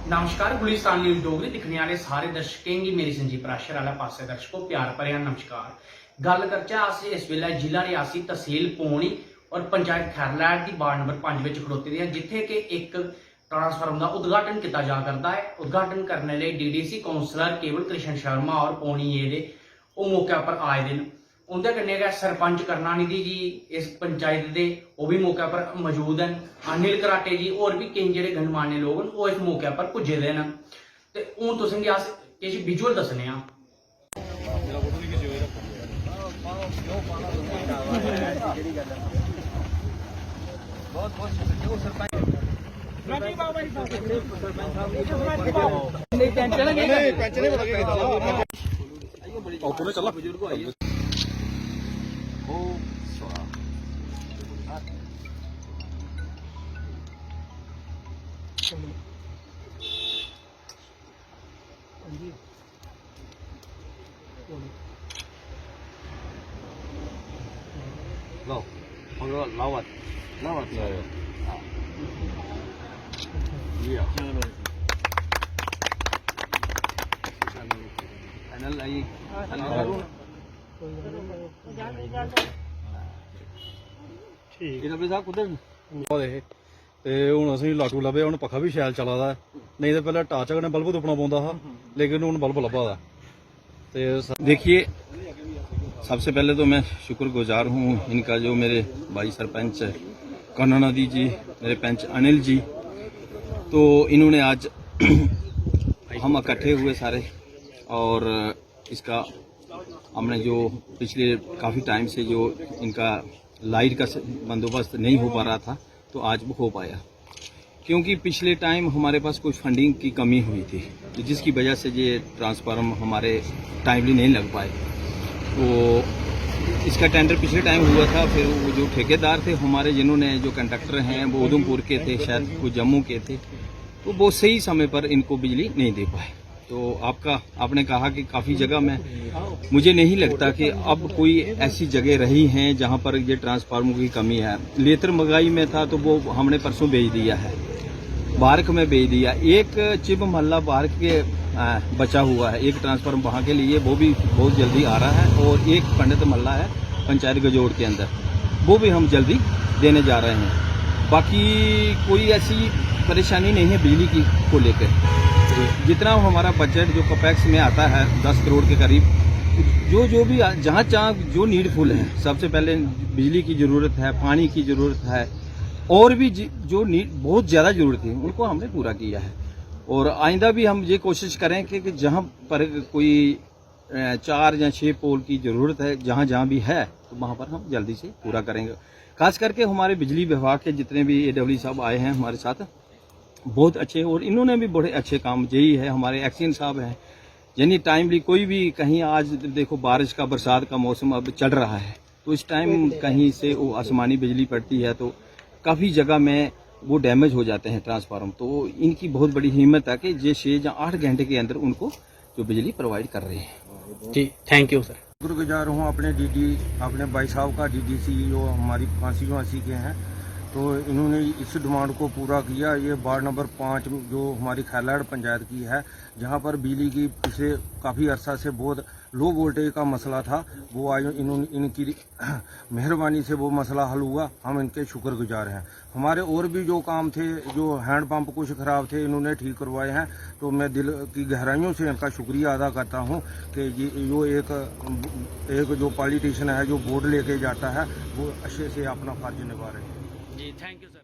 नमस्कार गुलिस्तान न्यूज़ डोगरी दिखने वाले सारे दर्शकों की मेरी संजीव प्राशर वाला पासे दर्शकों प्यार भरिया नमस्कार। गल करचे अस इस वेले जिला रियासी तहसील पौनी और पंचायत खैरलैट की वार्ड नंबर 5 में खड़ोते हैं, जिथे कि एक ट्रांसफार्म का उद्घाटन किया जा करता है। उद्घाटन करने लिए डीडीसी काउंसलर केवल कृष्ण शर्मा और पौनी ये मौके पर आए दिन। उनके कन्ने गै सरपंच करुणानिधि जी इस पंचायत के वो भी मौके पर मौजूद हैं। अनिल कराटे जी और भी कई जेडे गणमान्य लोग हैं वो इस मौके पर पुजे दे हैं। ते हूँ तुसेंगी अस किश विजुअल दस्सने आं। lawat ya. Iya. Anal ay ठीक है साहब कुछ ਹੁਣ ਅਸੀਂ ਲਾਟੂ ਲੱਭੇ ਹੁਣ ਪੱਖਾ ਵੀ ਸ਼ੈਲ ਚੱਲਦਾ नहीं तो पहले टाचक ने बल्ब दुपना पाਉਂਦਾ था लेकिन ਹੁਣ बल्ब ਲੱਭਾ ਦਾ। देखिए सबसे पहले तो मैं शुक्रगुजार हूँ इनका, जो मेरे भाई सरपंच करुणानिधि जी, मेरे पंच अनिल जी, तो इन्होंने आज हम इकट्ठे हुए सारे और इसका हमने जो पिछले काफ़ी टाइम से जो इनका लाइट का बंदोबस्त नहीं हो पा रहा था तो आज वो हो पाया, क्योंकि पिछले टाइम हमारे पास कुछ फंडिंग की कमी हुई थी जिसकी वजह से ये ट्रांसफार्म हमारे टाइमली नहीं लग पाए। तो इसका टेंडर पिछले टाइम हुआ था, फिर वो जो ठेकेदार थे हमारे जिन्होंने जो कंडक्टर हैं वो उधमपुर के थे, शायद कुछ जम्मू के थे, तो वो सही समय पर इनको बिजली नहीं दे पाए। तो आपने कहा कि काफ़ी जगह में मुझे नहीं लगता कि अब कोई ऐसी जगह रही हैं जहां पर ये ट्रांसफार्मर की कमी है। लेतर मगाई में था तो वो हमने परसों भेज दिया है, बारक में भेज दिया, एक चिप मोहल्ला बारक के बचा हुआ है, एक ट्रांसफार्मर वहाँ के लिए वो भी बहुत जल्दी आ रहा है, और एक पंडित मोहल्ला है पंचायत गजोड़ के अंदर, वो भी हम जल्दी देने जा रहे हैं। बाकी कोई ऐसी परेशानी नहीं है बिजली की को लेकर। जितना हमारा बजट जो कपैक्स में आता है 10 करोड़ के करीब, जो भी जहाँ जो नीडफुल है, सबसे पहले बिजली की ज़रूरत है, पानी की ज़रूरत है, और भी जो बहुत ज़्यादा ज़रूरत है उनको हमने पूरा किया है। और आइंदा भी हम ये कोशिश करें कि जहाँ पर कोई 4 या 6 पोल की ज़रूरत है, जहाँ जहाँ भी है तो वहाँ पर हम जल्दी से पूरा करेंगे। खास करके हमारे बिजली विभाग के जितने भी AW साहब आए हैं हमारे साथ, बहुत अच्छे, और इन्होंने भी बड़े अच्छे काम, यही है हमारे एक्शन साहब हैं, यानी टाइमली कोई भी कहीं, आज देखो बारिश का बरसात का मौसम अब चल रहा है, तो इस टाइम कहीं से वो आसमानी बिजली पड़ती है तो काफ़ी जगह में वो डैमेज हो जाते हैं ट्रांसफार्मर। तो इनकी बहुत बड़ी हिम्मत है कि ये 6 या 8 घंटे के अंदर उनको जो बिजली प्रोवाइड कर रहे हैं। जी थैंक यू सर। शुक्रगुजार हूँ अपने भाई साहब का, DDC जो हमारी फांसी के हैं, तो इन्होंने इस डिमांड को पूरा किया। ये वार्ड नंबर 5 जो हमारी खैरलैट पंचायत की है, जहाँ पर बिजली की पिछले काफ़ी अरसा से बहुत लो वोल्टेज का मसला था, वो आज इनकी मेहरबानी से वो मसला हल हुआ। हम इनके शुक्रगुजार हैं। हमारे और भी जो काम थे, जो हैंड पंप कुछ ख़राब थे, इन्होंने ठीक करवाए हैं, तो मैं दिल की गहराइयों से इनका शुक्रिया अदा करता हूँ कि जो एक जो पॉलिटिशियन है जो वोट लेके जाता है वो अच्छे से अपना फर्ज निभा रहे हैं। जी थैंक यू सर।